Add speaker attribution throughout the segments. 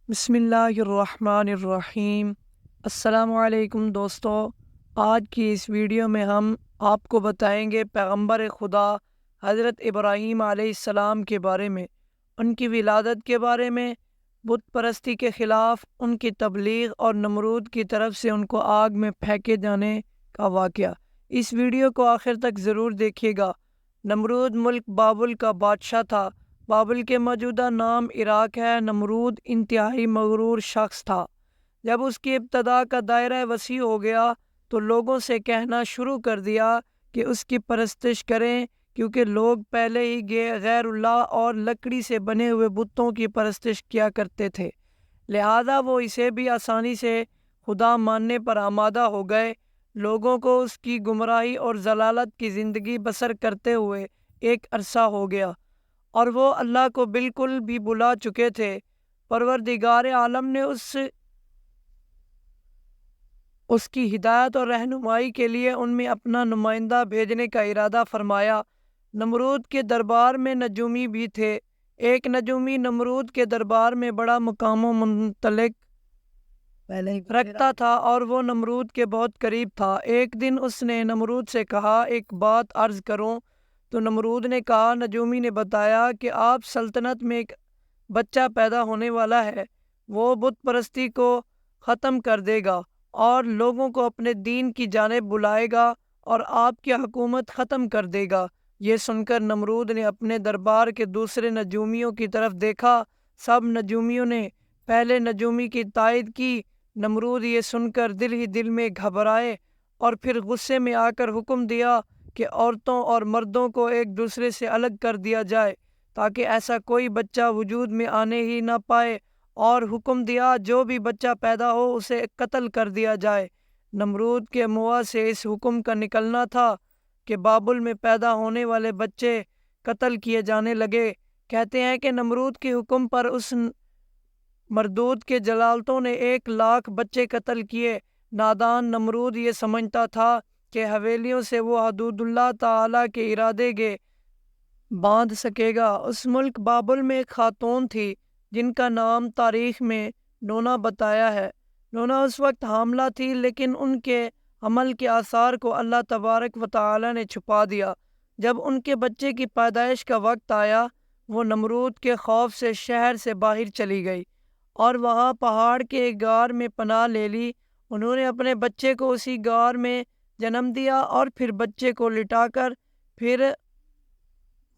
Speaker 1: بسم اللہ الرحمن الرحیم۔ السلام علیکم دوستو، آج کی اس ویڈیو میں ہم آپ کو بتائیں گے پیغمبر خدا حضرت ابراہیم علیہ السلام کے بارے میں، ان کی ولادت کے بارے میں، بت پرستی کے خلاف ان کی تبلیغ اور نمرود کی طرف سے ان کو آگ میں پھینکے جانے کا واقعہ۔ اس ویڈیو کو آخر تک ضرور دیکھیے گا۔ نمرود ملک بابل کا بادشاہ تھا۔ بابل کے موجودہ نام عراق ہے۔ نمرود انتہائی مغرور شخص تھا۔ جب اس کی ابتدا کا دائرہ وسیع ہو گیا تو لوگوں سے کہنا شروع کر دیا کہ اس کی پرستش کریں، کیونکہ لوگ پہلے ہی غیر اللہ اور لکڑی سے بنے ہوئے بتوں کی پرستش کیا کرتے تھے، لہذا وہ اسے بھی آسانی سے خدا ماننے پر آمادہ ہو گئے۔ لوگوں کو اس کی گمراہی اور ضلالت کی زندگی بسر کرتے ہوئے ایک عرصہ ہو گیا اور وہ اللہ کو بالکل بھی بلا چکے تھے۔ پروردگار عالم نے اس کی ہدایت اور رہنمائی کے لیے ان میں اپنا نمائندہ بھیجنے کا ارادہ فرمایا۔ نمرود کے دربار میں نجومی بھی تھے۔ ایک نجومی نمرود کے دربار میں بڑا مقام و منطلق رکھتا تھا اور وہ نمرود کے بہت قریب تھا۔ ایک دن اس نے نمرود سے کہا، ایک بات عرض کروں؟ تو نمرود نے کہا، نجومی نے بتایا کہ آپ سلطنت میں ایک بچہ پیدا ہونے والا ہے، وہ بت پرستی کو ختم کر دے گا اور لوگوں کو اپنے دین کی جانب بلائے گا اور آپ کی حکومت ختم کر دے گا۔ یہ سن کر نمرود نے اپنے دربار کے دوسرے نجومیوں کی طرف دیکھا۔ سب نجومیوں نے پہلے نجومی کی تائید کی۔ نمرود یہ سن کر دل ہی دل میں گھبرائے اور پھر غصے میں آ کر حکم دیا کہ عورتوں اور مردوں کو ایک دوسرے سے الگ کر دیا جائے تاکہ ایسا کوئی بچہ وجود میں آنے ہی نہ پائے، اور حکم دیا جو بھی بچہ پیدا ہو اسے قتل کر دیا جائے۔ نمرود کے منہ سے اس حکم کا نکلنا تھا کہ بابل میں پیدا ہونے والے بچے قتل کیے جانے لگے۔ کہتے ہیں کہ نمرود کے حکم پر اس مردود کے جلالتوں نے 1,00,000 بچے قتل کیے۔ نادان نمرود یہ سمجھتا تھا کہ حویلیوں سے وہ حدود اللہ تعالیٰ کے ارادے کے باندھ سکے گا۔ اس ملک بابل میں ایک خاتون تھی جن کا نام تاریخ میں نونا بتایا ہے۔ نونا اس وقت حاملہ تھی، لیکن ان کے حمل کے آثار کو اللہ تبارک و تعالیٰ نے چھپا دیا۔ جب ان کے بچے کی پیدائش کا وقت آیا، وہ نمرود کے خوف سے شہر سے باہر چلی گئی اور وہاں پہاڑ کے ایک غار میں پناہ لے لی۔ انہوں نے اپنے بچے کو اسی غار میں جنم دیا اور پھر بچے کو لٹا کر پھر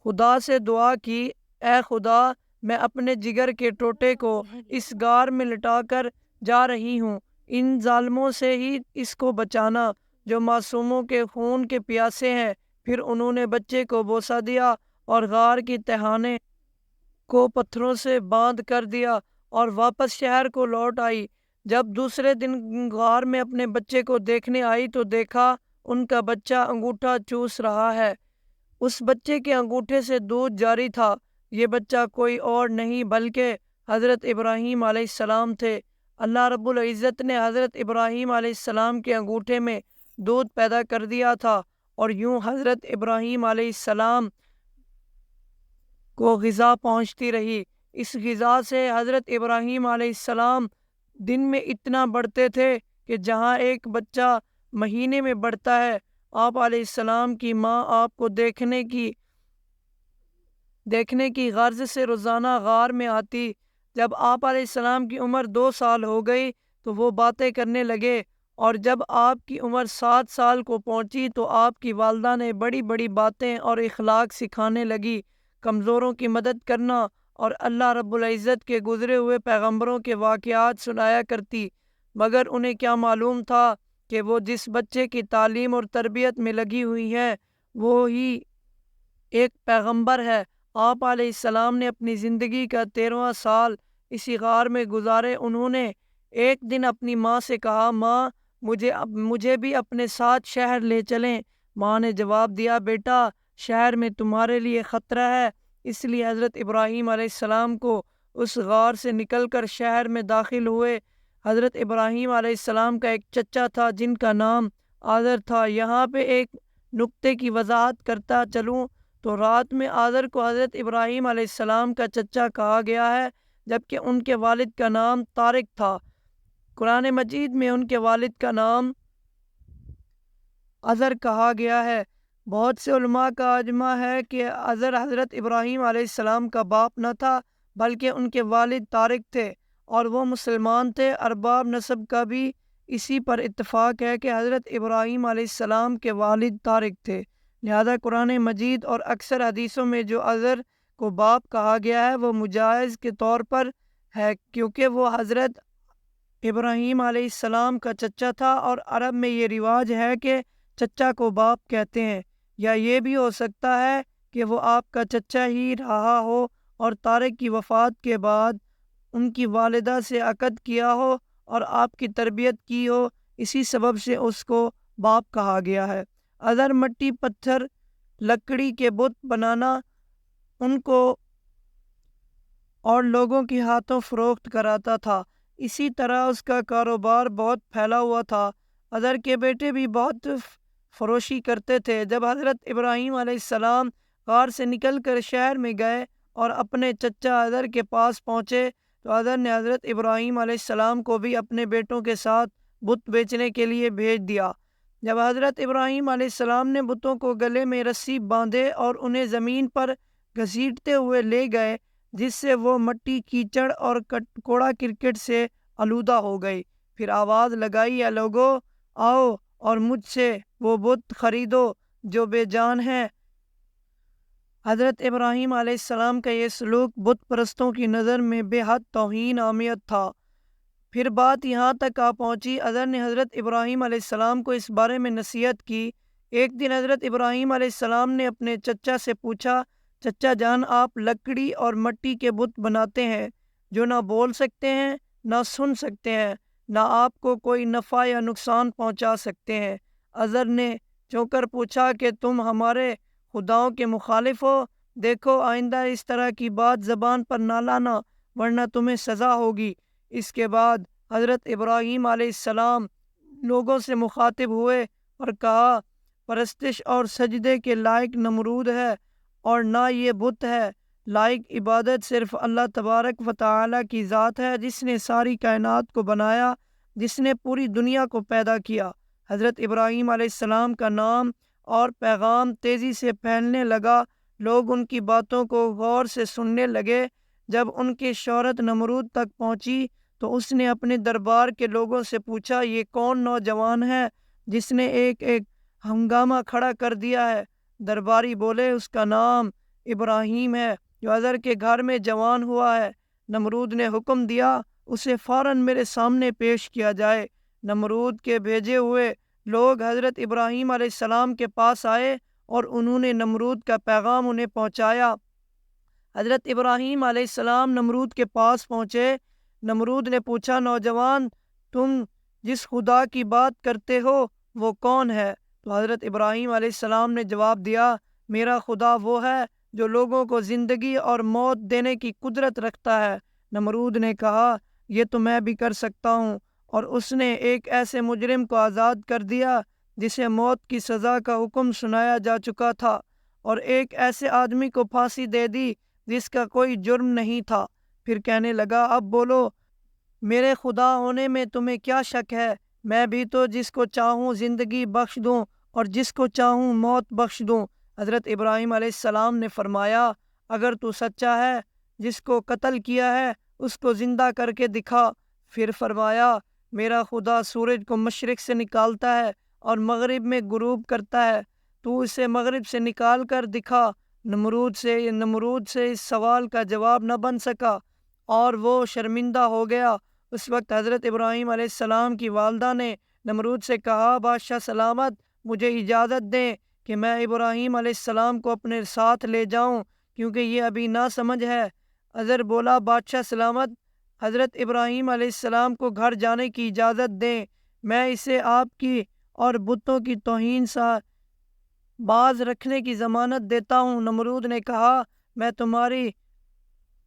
Speaker 1: خدا سے دعا کی، اے خدا، میں اپنے جگر کے ٹوٹے کو اس غار میں لٹا کر جا رہی ہوں، ان ظالموں سے ہی اس کو بچانا جو معصوموں کے خون کے پیاسے ہیں۔ پھر انہوں نے بچے کو بوسہ دیا اور غار کی تہانے کو پتھروں سے باندھ کر دیا اور واپس شہر کو لوٹ آئی۔ جب دوسرے دن غار میں اپنے بچے کو دیکھنے آئی تو دیکھا ان کا بچہ انگوٹھا چوس رہا ہے۔ اس بچے کے انگوٹھے سے دودھ جاری تھا۔ یہ بچہ کوئی اور نہیں بلکہ حضرت ابراہیم علیہ السلام تھے۔ اللہ رب العزت نے حضرت ابراہیم علیہ السلام کے انگوٹھے میں دودھ پیدا کر دیا تھا، اور یوں حضرت ابراہیم علیہ السلام کو غذا پہنچتی رہی۔ اس غذا سے حضرت ابراہیم علیہ السلام دن میں اتنا بڑھتے تھے کہ جہاں ایک بچہ مہینے میں بڑھتا ہے۔ آپ علیہ السلام کی ماں آپ کو دیکھنے کی غرض سے روزانہ غار میں آتی۔ جب آپ علیہ السلام کی عمر 2 سال ہو گئی تو وہ باتیں کرنے لگے، اور جب آپ کی عمر 7 سال کو پہنچی تو آپ کی والدہ نے بڑی بڑی باتیں اور اخلاق سکھانے لگی، کمزوروں کی مدد کرنا اور اللہ رب العزت کے گزرے ہوئے پیغمبروں کے واقعات سنایا کرتی۔ مگر انہیں کیا معلوم تھا کہ وہ جس بچے کی تعلیم اور تربیت میں لگی ہوئی ہے وہی ایک پیغمبر ہے۔ آپ علیہ السلام نے اپنی زندگی کا 13واں سال اسی غار میں گزارے۔ انہوں نے ایک دن اپنی ماں سے کہا، ماں، مجھے بھی اپنے ساتھ شہر لے چلیں۔ ماں نے جواب دیا، بیٹا، شہر میں تمہارے لیے خطرہ ہے۔ اس لیے حضرت ابراہیم علیہ السلام کو اس غار سے نکل کر شہر میں داخل ہوئے۔ حضرت ابراہیم علیہ السلام کا ایک چچا تھا جن کا نام آذر تھا۔ یہاں پہ ایک نکتے کی وضاحت کرتا چلوں تو رات میں آذر کو حضرت ابراہیم علیہ السلام کا چچا کہا گیا ہے، جبکہ ان کے والد کا نام طارق تھا۔ قرآن مجید میں ان کے والد کا نام عزر کہا گیا ہے۔ بہت سے علماء کا اجماع ہے کہ عزر حضرت ابراہیم علیہ السلام کا باپ نہ تھا بلکہ ان کے والد طارق تھے، اور وہ مسلمان تھے۔ ارباب نسب کا بھی اسی پر اتفاق ہے کہ حضرت ابراہیم علیہ السلام کے والد طارق تھے۔ لہذا قرآن مجید اور اکثر حدیثوں میں جو عزر کو باپ کہا گیا ہے وہ مجاز کے طور پر ہے، کیونکہ وہ حضرت ابراہیم علیہ السلام کا چچا تھا، اور عرب میں یہ رواج ہے کہ چچا کو باپ کہتے ہیں۔ یا یہ بھی ہو سکتا ہے کہ وہ آپ کا چچا ہی رہا ہو اور طارق کی وفات کے بعد ان کی والدہ سے عقد کیا ہو اور آپ کی تربیت کی ہو، اسی سبب سے اس کو باپ کہا گیا ہے۔ عزر مٹی، پتھر، لکڑی کے بت بنانا ان کو اور لوگوں کے ہاتھوں فروخت کراتا تھا۔ اسی طرح اس کا کاروبار بہت پھیلا ہوا تھا۔ عزر کے بیٹے بھی بہت فروشی کرتے تھے۔ جب حضرت ابراہیم علیہ السلام غار سے نکل کر شہر میں گئے اور اپنے چچا عزر کے پاس پہنچے تو عزر نے حضرت ابراہیم علیہ السلام کو بھی اپنے بیٹوں کے ساتھ بت بیچنے کے لیے بھیج دیا۔ جب حضرت ابراہیم علیہ السلام نے بتوں کو گلے میں رسی باندھے اور انہیں زمین پر گھسیٹتے ہوئے لے گئے، جس سے وہ مٹی، کیچڑ اور کوڑا کرکٹ سے آلودہ ہو گئی، پھر آواز لگائی، اے لوگو، آؤ اور مجھ سے وہ بت خریدو جو بے جان ہیں۔ حضرت ابراہیم علیہ السلام کا یہ سلوک بت پرستوں کی نظر میں بے حد توہین آمیز تھا۔ پھر بات یہاں تک آ پہنچی، عزر نے حضرت ابراہیم علیہ السلام کو اس بارے میں نصیحت کی۔ ایک دن حضرت ابراہیم علیہ السلام نے اپنے چچا سے پوچھا، چچا جان، آپ لکڑی اور مٹی کے بت بناتے ہیں جو نہ بول سکتے ہیں، نہ سن سکتے ہیں، نہ آپ کو کوئی نفع یا نقصان پہنچا سکتے ہیں۔ عزر نے چونک کر پوچھا کہ تم ہمارے خداؤں کے مخالف ہو؟ دیکھو آئندہ اس طرح کی بات زبان پر نہ لانا ورنہ تمہیں سزا ہوگی۔ اس کے بعد حضرت ابراہیم علیہ السلام لوگوں سے مخاطب ہوئے اور کہا، پرستش اور سجدے کے لائق نمرود ہے اور نہ یہ بت ہے۔ لائق عبادت صرف اللہ تبارک و تعالیٰ کی ذات ہے، جس نے ساری کائنات کو بنایا، جس نے پوری دنیا کو پیدا کیا۔ حضرت ابراہیم علیہ السلام کا نام اور پیغام تیزی سے پھیلنے لگا، لوگ ان کی باتوں کو غور سے سننے لگے۔ جب ان کی شہرت نمرود تک پہنچی تو اس نے اپنے دربار کے لوگوں سے پوچھا، یہ کون نوجوان ہے جس نے ایک ہنگامہ کھڑا کر دیا ہے؟ درباری بولے، اس کا نام ابراہیم ہے جو عزر کے گھر میں جوان ہوا ہے۔ نمرود نے حکم دیا، اسے فوراً میرے سامنے پیش کیا جائے۔ نمرود کے بھیجے ہوئے لوگ حضرت ابراہیم علیہ السلام کے پاس آئے اور انہوں نے نمرود کا پیغام انہیں پہنچایا۔ حضرت ابراہیم علیہ السلام نمرود کے پاس پہنچے۔ نمرود نے پوچھا، نوجوان، تم جس خدا کی بات کرتے ہو وہ کون ہے؟ تو حضرت ابراہیم علیہ السلام نے جواب دیا، میرا خدا وہ ہے جو لوگوں کو زندگی اور موت دینے کی قدرت رکھتا ہے۔ نمرود نے کہا، یہ تو میں بھی کر سکتا ہوں، اور اس نے ایک ایسے مجرم کو آزاد کر دیا جسے موت کی سزا کا حکم سنایا جا چکا تھا، اور ایک ایسے آدمی کو پھانسی دے دی جس کا کوئی جرم نہیں تھا۔ پھر کہنے لگا، اب بولو، میرے خدا ہونے میں تمہیں کیا شک ہے؟ میں بھی تو جس کو چاہوں زندگی بخش دوں اور جس کو چاہوں موت بخش دوں۔ حضرت ابراہیم علیہ السلام نے فرمایا، اگر تو سچا ہے، جس کو قتل کیا ہے اس کو زندہ کر کے دکھا۔ پھر فرمایا، میرا خدا سورج کو مشرق سے نکالتا ہے اور مغرب میں غروب کرتا ہے، تو اسے مغرب سے نکال کر دکھا۔ نمرود سے اس سوال کا جواب نہ بن سکا اور وہ شرمندہ ہو گیا۔ اس وقت حضرت ابراہیم علیہ السلام کی والدہ نے نمرود سے کہا، بادشاہ سلامت، مجھے اجازت دیں کہ میں ابراہیم علیہ السلام کو اپنے ساتھ لے جاؤں، کیونکہ یہ ابھی ناسمجھ ہے۔ عزر بولا، بادشاہ سلامت، حضرت ابراہیم علیہ السلام کو گھر جانے کی اجازت دیں، میں اسے آپ کی اور بتوں کی توہین سے باز رکھنے کی ضمانت دیتا ہوں۔ نمرود نے کہا، میں تمہاری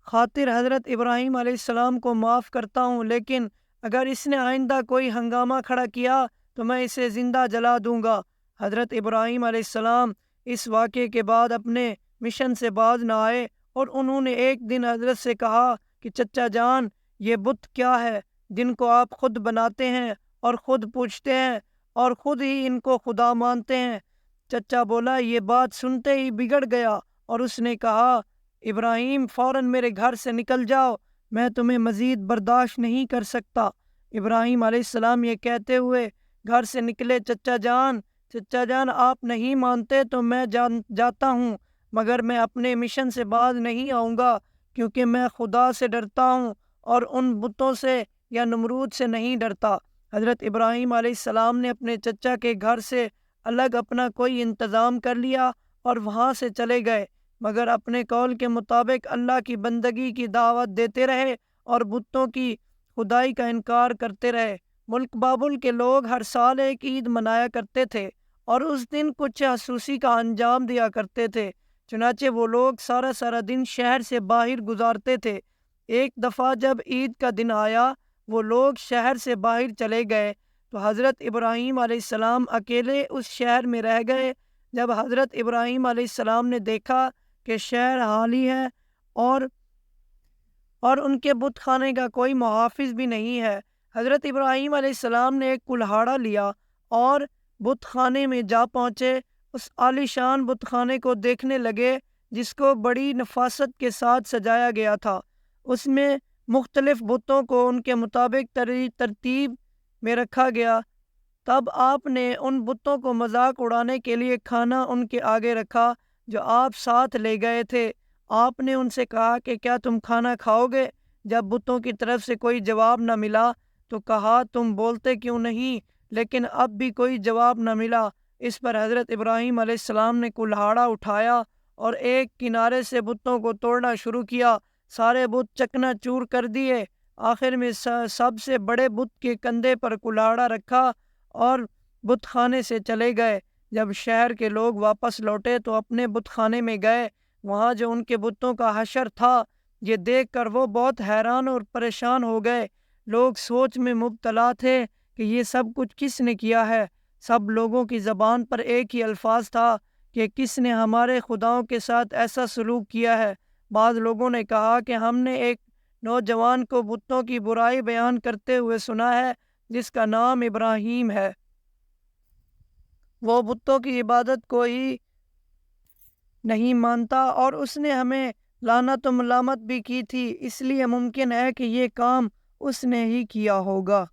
Speaker 1: خاطر حضرت ابراہیم علیہ السلام کو معاف کرتا ہوں، لیکن اگر اس نے آئندہ کوئی ہنگامہ کھڑا کیا تو میں اسے زندہ جلا دوں گا۔ حضرت ابراہیم علیہ السلام اس واقعے کے بعد اپنے مشن سے باز نہ آئے، اور انہوں نے ایک دن حضرت سے کہا کہ چچا جان یہ بت کیا ہے جن کو آپ خود بناتے ہیں اور خود پوچھتے ہیں اور خود ہی ان کو خدا مانتے ہیں؟ چچا بولا یہ بات سنتے ہی بگڑ گیا اور اس نے کہا ابراہیم فوراً میرے گھر سے نکل جاؤ، میں تمہیں مزید برداشت نہیں کر سکتا۔ ابراہیم علیہ السلام یہ کہتے ہوئے گھر سے نکلے، چچا جان آپ نہیں مانتے تو میں جاتا ہوں، مگر میں اپنے مشن سے باز نہیں آؤں گا، کیونکہ میں خدا سے ڈرتا ہوں اور ان بتوں سے یا نمرود سے نہیں ڈرتا۔ حضرت ابراہیم علیہ السلام نے اپنے چچا کے گھر سے الگ اپنا کوئی انتظام کر لیا اور وہاں سے چلے گئے، مگر اپنے قول کے مطابق اللہ کی بندگی کی دعوت دیتے رہے اور بتوں کی خدائی کا انکار کرتے رہے۔ ملک بابل کے لوگ ہر سال ایک عید منایا کرتے تھے اور اس دن کچھ خصوصی کا انجام دیا کرتے تھے، چنانچہ وہ لوگ سارا دن شہر سے باہر گزارتے تھے۔ ایک دفعہ جب عید کا دن آیا، وہ لوگ شہر سے باہر چلے گئے تو حضرت ابراہیم علیہ السلام اکیلے اس شہر میں رہ گئے۔ جب حضرت ابراہیم علیہ السلام نے دیکھا کہ شہر خالی ہے اور ان کے بت خانے کا کوئی محافظ بھی نہیں ہے، حضرت ابراہیم علیہ السلام نے ایک کلہاڑا لیا اور بت خانے میں جا پہنچے۔ اس عالیشان بت خانے کو دیکھنے لگے جس کو بڑی نفاست کے ساتھ سجایا گیا تھا۔ اس میں مختلف بتوں کو ان کے مطابق ترتیب میں رکھا گیا۔ تب آپ نے ان بتوں کو مذاق اڑانے کے لیے کھانا ان کے آگے رکھا جو آپ ساتھ لے گئے تھے۔ آپ نے ان سے کہا کہ کیا تم کھانا کھاؤ گے؟ جب بتوں کی طرف سے کوئی جواب نہ ملا تو کہا تم بولتے کیوں نہیں؟ لیکن اب بھی کوئی جواب نہ ملا۔ اس پر حضرت ابراہیم علیہ السلام نے کلہاڑا اٹھایا اور ایک کنارے سے بتوں کو توڑنا شروع کیا۔ سارے بت چکنا چور کر دیے۔ آخر میں سب سے بڑے بت کے کندھے پر کلہاڑا رکھا اور بت خانے سے چلے گئے۔ جب شہر کے لوگ واپس لوٹے تو اپنے بت خانے میں گئے، وہاں جو ان کے بتوں کا حشر تھا یہ دیکھ کر وہ بہت حیران اور پریشان ہو گئے۔ لوگ سوچ میں مبتلا تھے کہ یہ سب کچھ کس نے کیا ہے۔ سب لوگوں کی زبان پر ایک ہی الفاظ تھا کہ کس نے ہمارے خداؤں کے ساتھ ایسا سلوک کیا ہے۔ بعض لوگوں نے کہا کہ ہم نے ایک نوجوان کو بتوں کی برائی بیان کرتے ہوئے سنا ہے جس کا نام ابراہیم ہے۔ وہ بتوں کی عبادت کو ہی نہیں مانتا اور اس نے ہمیں لعنت و ملامت بھی کی تھی، اس لیے ممکن ہے کہ یہ کام اس نے ہی کیا ہوگا۔